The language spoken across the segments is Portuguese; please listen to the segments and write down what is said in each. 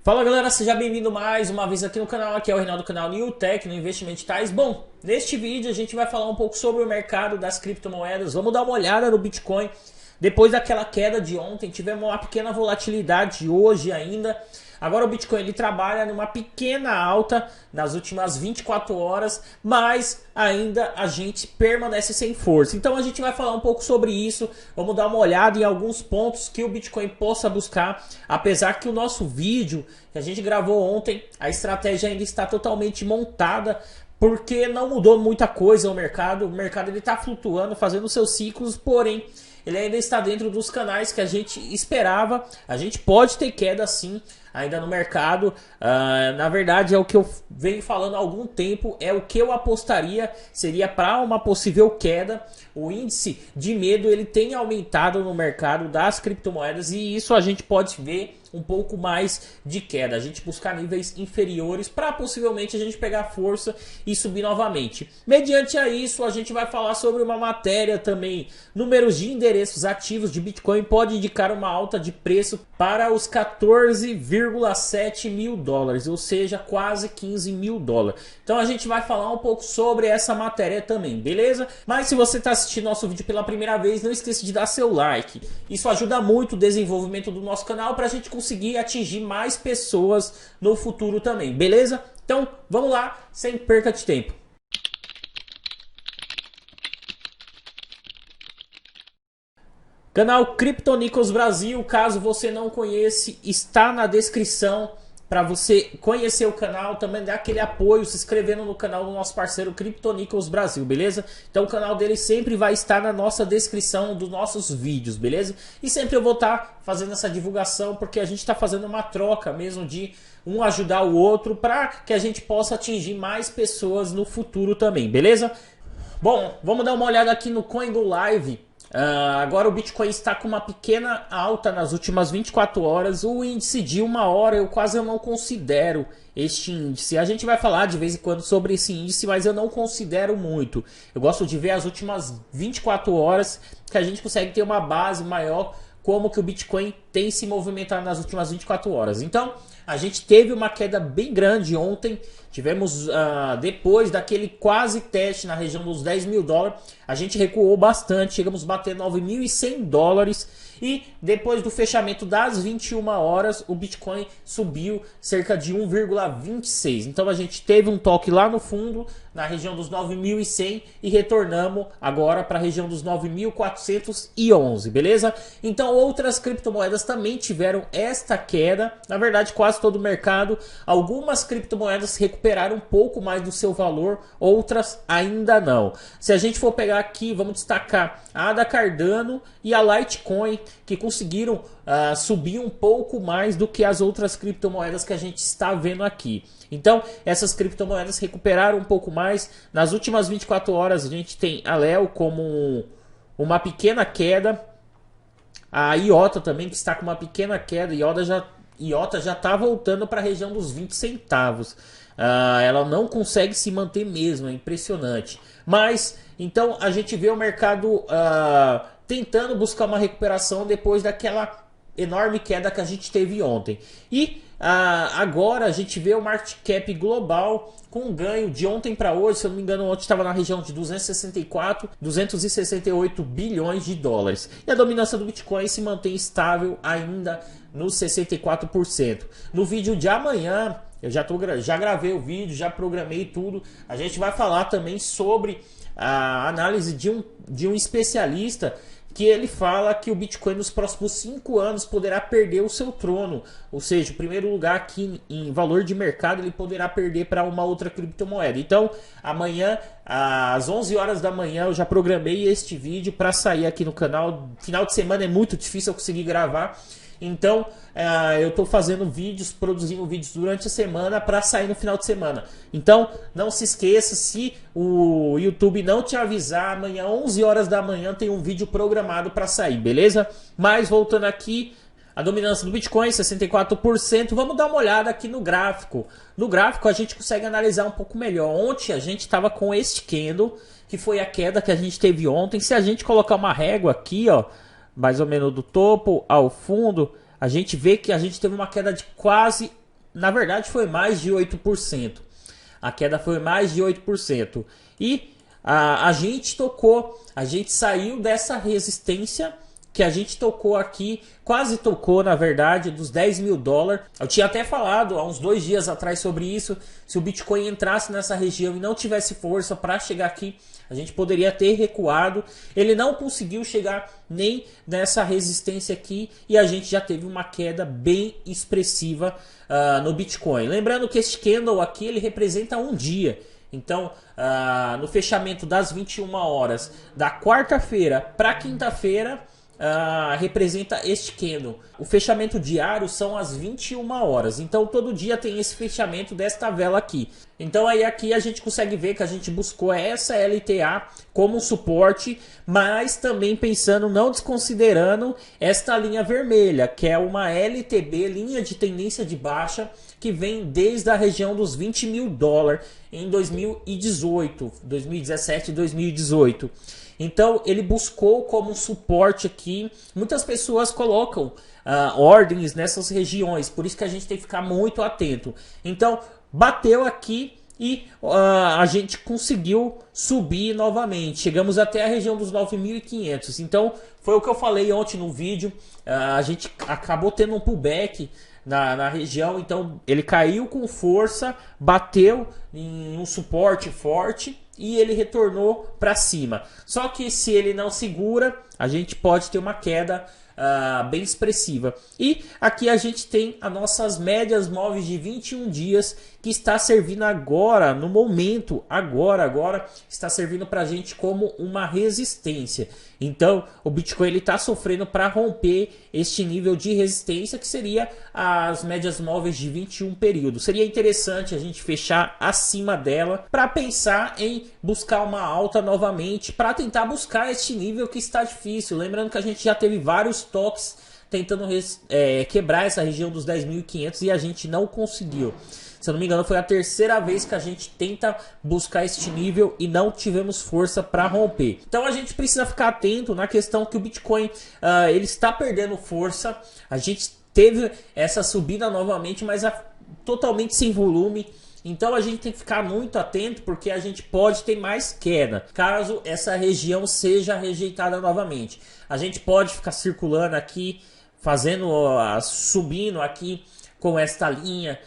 Fala galera, seja bem-vindo mais uma vez aqui no canal. Aqui é o Reinaldo do canal Newtek no Investimento Digitais. Bom, neste vídeo a gente vai falar um pouco sobre o mercado das criptomoedas. Vamos dar uma olhada no Bitcoin. Depois daquela queda de ontem, tivemos uma pequena volatilidade hoje ainda. Agora o Bitcoin ele trabalha numa pequena alta nas últimas 24 horas, mas ainda a gente permanece sem força. Então a gente vai falar um pouco sobre isso, vamos dar uma olhada em alguns pontos que o Bitcoin possa buscar, apesar que o nosso vídeo que a gente gravou ontem, a estratégia ainda está totalmente montada, porque não mudou muita coisa o mercado ele está flutuando, fazendo seus ciclos, porém ele ainda está dentro dos canais que a gente esperava. A gente pode ter queda sim ainda no mercado. Na verdade é o que eu venho falando há algum tempo, é o que eu apostaria seria para uma possível queda. O índice de medo ele tem aumentado no mercado das criptomoedas e isso a gente pode ver um pouco mais de queda, a gente buscar níveis inferiores para possivelmente a gente pegar força e subir novamente. Mediante a isso, a gente vai falar sobre uma matéria também, números de endereços ativos de Bitcoin pode indicar uma alta de preço para os 14,7 mil dólares, ou seja, quase 15 mil dólares. Então a gente vai falar um pouco sobre essa matéria também, beleza? Mas se você está assistindo nosso vídeo pela primeira vez, não esqueça de dar seu like, isso ajuda muito o desenvolvimento do nosso canal para a gente conseguir atingir mais pessoas no futuro também, beleza? Então vamos lá, sem perca de tempo. Canal CryptoNickels Brasil, caso você não conhece, está na descrição para você conhecer o canal, também dar aquele apoio, se inscrevendo no canal do nosso parceiro CryptoNickels Brasil, beleza? Então o canal dele sempre vai estar na nossa descrição dos nossos vídeos, beleza? E sempre eu vou estar fazendo essa divulgação porque a gente está fazendo uma troca mesmo de um ajudar o outro para que a gente possa atingir mais pessoas no futuro também, beleza? Bom, vamos dar uma olhada aqui no CoinGoLive. Agora o Bitcoin está com uma pequena alta nas últimas 24 horas. O índice de uma hora eu quase não considero este índice. A gente vai falar de vez em quando sobre esse índice, mas eu não considero muito. Eu gosto de ver as últimas 24 horas que a gente consegue ter uma base maior como que o Bitcoin tem se movimentado nas últimas 24 horas. Então a gente teve uma queda bem grande ontem. Tivemos, depois daquele quase teste na região dos 10 mil dólares, a gente recuou bastante, chegamos a bater 9.100 dólares e depois do fechamento das 21 horas, o Bitcoin subiu cerca de 1,26. Então a gente teve um toque lá no fundo, na região dos 9.100 e retornamos agora para a região dos 9.411, beleza? Então outras criptomoedas também tiveram esta queda, na verdade quase todo o mercado. Algumas criptomoedas recuperaram um pouco mais do seu valor, outras ainda não. Se a gente for pegar aqui, vamos destacar a ADA Cardano e a Litecoin, que conseguiram subir um pouco mais do que as outras criptomoedas que a gente está vendo aqui. Então essas criptomoedas recuperaram um pouco mais. Nas últimas 24 horas a gente tem a Leo como uma pequena queda, a IOTA também que está com uma pequena queda. IOTA já está voltando para a região dos 20 centavos. Ela não consegue se manter mesmo, é impressionante. Mas então a gente vê o mercado tentando buscar uma recuperação depois daquela enorme queda que a gente teve ontem. E agora a gente vê o market cap global com um ganho de ontem para hoje, se eu não me engano, ontem estava na região de 268 bilhões de dólares. E a dominância do Bitcoin se mantém estável ainda nos 64%. No vídeo de amanhã, eu já gravei o vídeo, já programei tudo. A gente vai falar também sobre a análise de um especialista que ele fala que o Bitcoin nos próximos 5 anos poderá perder o seu trono, ou seja, o primeiro lugar aqui em valor de mercado ele poderá perder para uma outra criptomoeda. Então amanhã às 11 horas da manhã eu já programei este vídeo para sair aqui no canal. Final de semana é muito difícil eu conseguir gravar, então eu estou fazendo vídeos, produzindo vídeos durante a semana para sair no final de semana. Então não se esqueça, se o YouTube não te avisar, amanhã 11 horas da manhã tem um vídeo programado para sair, beleza? Mas voltando aqui, a dominância do Bitcoin 64%, vamos dar uma olhada aqui no gráfico. No gráfico a gente consegue analisar um pouco melhor. Ontem a gente estava com este candle, que foi a queda que a gente teve ontem. Se a gente colocar uma régua aqui, ó, mais ou menos do topo ao fundo, a gente vê que a gente teve uma queda de quase na verdade foi mais de 8%. A queda foi mais de 8%. E a gente saiu dessa resistência que a gente tocou aqui, quase tocou na verdade, dos 10 mil dólares. Eu tinha até falado há uns 2 dias atrás sobre isso. Se o Bitcoin entrasse nessa região e não tivesse força para chegar aqui, a gente poderia ter recuado. Ele não conseguiu chegar nem nessa resistência aqui e a gente já teve uma queda bem expressiva no Bitcoin. Lembrando que este candle aqui ele representa um dia. Então, no fechamento das 21 horas da quarta-feira para quinta-feira, representa este candle. O fechamento diário são as 21 horas. Então todo dia tem esse fechamento desta vela aqui. Então aí aqui a gente consegue ver que a gente buscou essa LTA como suporte, mas também pensando, não desconsiderando esta linha vermelha, que é uma LTB, linha de tendência de baixa, que vem desde a região dos 20 mil dólares em 2017 e 2018. Então ele buscou como suporte aqui. Muitas pessoas colocam ordens nessas regiões, por isso que a gente tem que ficar muito atento. Então bateu aqui e a gente conseguiu subir novamente. Chegamos até a região dos 9.500. Então foi o que eu falei ontem no vídeo. A gente acabou tendo um pullback na região, então ele caiu com força, bateu em um suporte forte e ele retornou para cima. Só que se ele não segura, a gente pode ter uma queda bem expressiva. E aqui a gente tem as nossas médias móveis de 21 dias que está servindo agora, no momento, agora está servindo para a gente como uma resistência. Então o Bitcoin ele está sofrendo para romper este nível de resistência, que seria as médias móveis de 21 períodos. Seria interessante a gente fechar acima dela para pensar em buscar uma alta novamente, para tentar buscar este nível que está difícil. Lembrando que a gente já teve vários toques tentando quebrar essa região dos 10.500 e a gente não conseguiu. Se eu não me engano, foi a terceira vez que a gente tenta buscar este nível e não tivemos força para romper. Então a gente precisa ficar atento na questão que o Bitcoin ele está perdendo força. A gente teve essa subida novamente, mas totalmente sem volume. Então a gente tem que ficar muito atento, porque a gente pode ter mais queda caso essa região seja rejeitada novamente. A gente pode ficar circulando aqui, fazendo subindo aqui com esta linha,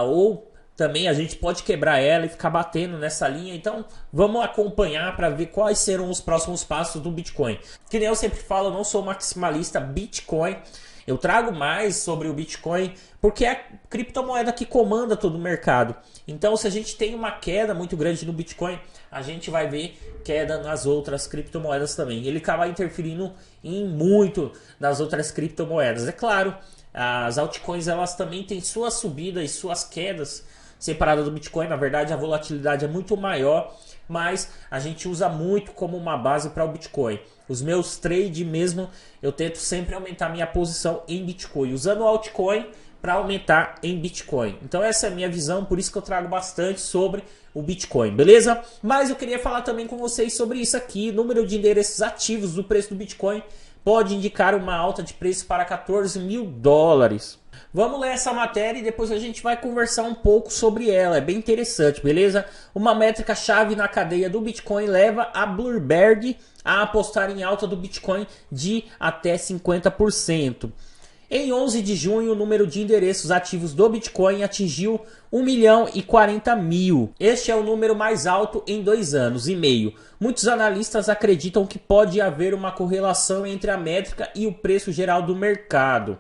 ou também a gente pode quebrar ela e ficar batendo nessa linha. Então vamos acompanhar para ver quais serão os próximos passos do Bitcoin. Que nem eu sempre falo, eu não sou maximalista Bitcoin. Eu trago mais sobre o Bitcoin porque é a criptomoeda que comanda todo o mercado. Então se a gente tem uma queda muito grande no Bitcoin, a gente vai ver queda nas outras criptomoedas também. Ele acaba interferindo em muito nas outras criptomoedas. É claro, as altcoins elas também têm suas subidas e suas quedas separadas do Bitcoin. Na verdade a volatilidade é muito maior, mas a gente usa muito como uma base para o Bitcoin. Os meus trades mesmo, eu tento sempre aumentar minha posição em Bitcoin, usando o altcoin para aumentar em Bitcoin. Então essa é a minha visão, por isso que eu trago bastante sobre o Bitcoin, beleza? Mas eu queria falar também com vocês sobre isso aqui. Número de endereços ativos do preço do Bitcoin pode indicar uma alta de preço para 14 mil dólares. Vamos ler essa matéria e depois a gente vai conversar um pouco sobre ela. É bem interessante, beleza? Uma métrica-chave na cadeia do Bitcoin leva a Bloomberg a apostar em alta do Bitcoin de até 50%. Em 11 de junho, o número de endereços ativos do Bitcoin atingiu 1.040.000. Este é o número mais alto em 2 anos e meio. Muitos analistas acreditam que pode haver uma correlação entre a métrica e o preço geral do mercado.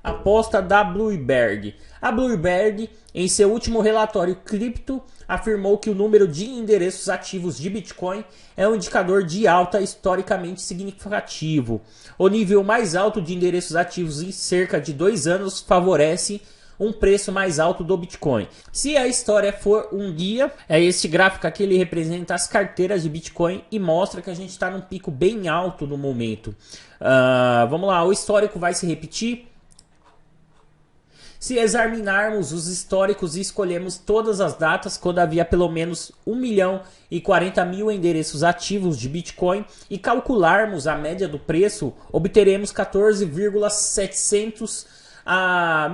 Aposta da Bloomberg. A Bloomberg, em seu último relatório cripto, afirmou que o número de endereços ativos de Bitcoin é um indicador de alta historicamente significativo. O nível mais alto de endereços ativos em cerca de 2 anos favorece um preço mais alto do Bitcoin. Se a história for um dia, este gráfico aqui ele representa as carteiras de Bitcoin e mostra que a gente está num pico bem alto no momento. Vamos lá, o histórico vai se repetir. Se examinarmos os históricos e escolhermos todas as datas quando havia pelo menos 1.040.000 endereços ativos de Bitcoin e calcularmos a média do preço, obteremos 14,700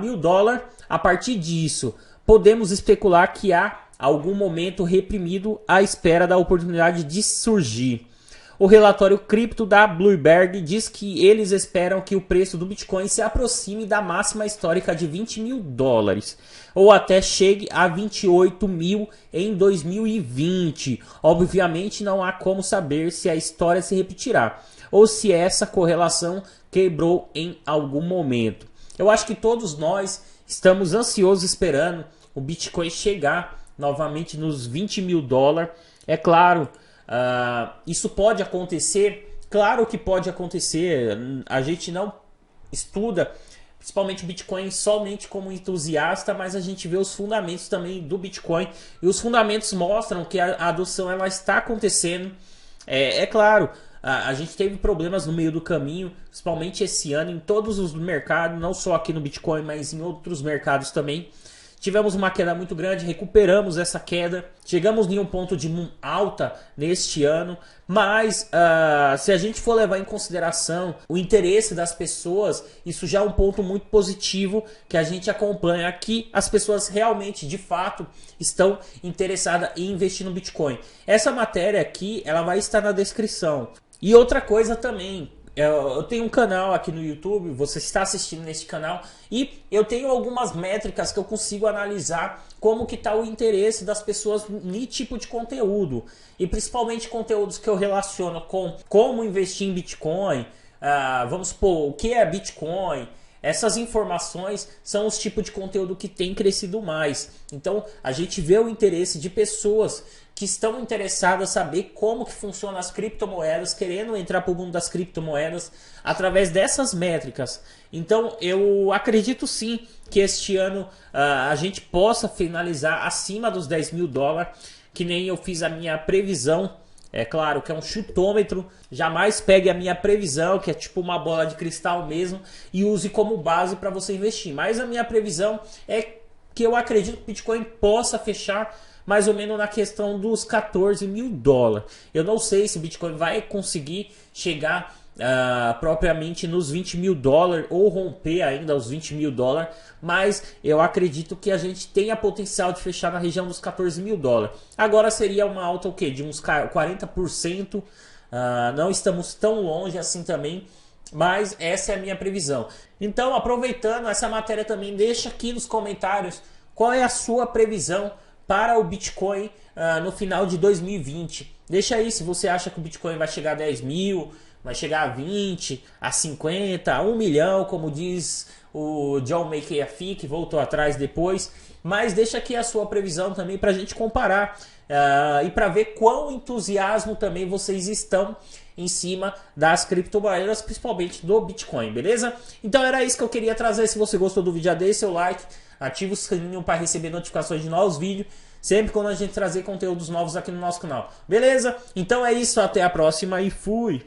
mil dólares a partir disso, podemos especular que há algum momento reprimido à espera da oportunidade de surgir. O relatório cripto da Bloomberg diz que eles esperam que o preço do Bitcoin se aproxime da máxima histórica de $20.000, ou até chegue a 28 mil em 2020. Obviamente não há como saber se a história se repetirá, ou se essa correlação quebrou em algum momento. Eu acho que todos nós estamos ansiosos esperando o Bitcoin chegar novamente nos $20.000. É claro, isso pode acontecer, claro que pode acontecer. A gente não estuda principalmente o Bitcoin somente como entusiasta, mas a gente vê os fundamentos também do Bitcoin, e os fundamentos mostram que a adoção ela está acontecendo. É claro, a gente teve problemas no meio do caminho, principalmente esse ano, em todos os mercados, não só aqui no Bitcoin, mas em outros mercados também. Tivemos uma queda muito grande, recuperamos essa queda, chegamos em um ponto de alta neste ano, mas se a gente for levar em consideração o interesse das pessoas, isso já é um ponto muito positivo que a gente acompanha, que as pessoas realmente, de fato, estão interessadas em investir no Bitcoin. Essa matéria aqui, ela vai estar na descrição. E outra coisa também, eu tenho um canal aqui no YouTube, você está assistindo neste canal, e eu tenho algumas métricas que eu consigo analisar como que está o interesse das pessoas em tipo de conteúdo, e principalmente conteúdos que eu relaciono com como investir em Bitcoin, vamos supor, o que é Bitcoin. Essas informações são os tipos de conteúdo que tem crescido mais. Então a gente vê o interesse de pessoas que estão interessadas em saber como que funcionam as criptomoedas, querendo entrar para o mundo das criptomoedas através dessas métricas. Então eu acredito sim que este ano a gente possa finalizar acima dos $10.000, que nem eu fiz a minha previsão. É claro que é um chutômetro, jamais pegue a minha previsão, que é tipo uma bola de cristal mesmo, e use como base para você investir. Mas a minha previsão é que eu acredito que o Bitcoin possa fechar mais ou menos na questão dos $14.000. Eu não sei se o Bitcoin vai conseguir chegar propriamente nos $20.000 ou romper ainda os $20.000, mas eu acredito que a gente tenha potencial de fechar na região dos $14.000. Agora seria uma alta o quê? De uns 40%. Não estamos tão longe assim também, mas essa é a minha previsão. Então, aproveitando essa matéria também, deixa aqui nos comentários qual é a sua previsão para o Bitcoin no final de 2020. Deixa aí se você acha que o Bitcoin vai chegar a 10 mil, vai chegar a 20, a 50, a 1 milhão, como diz o John McAfee, que voltou atrás depois. Mas deixa aqui a sua previsão também para a gente comparar e para ver quão entusiasmo também vocês estão em cima das criptomoedas, principalmente do Bitcoin, beleza? Então era isso que eu queria trazer. Se você gostou do vídeo, deixe seu like, ative o sininho para receber notificações de novos vídeos, sempre quando a gente trazer conteúdos novos aqui no nosso canal, beleza? Então é isso, até a próxima e fui!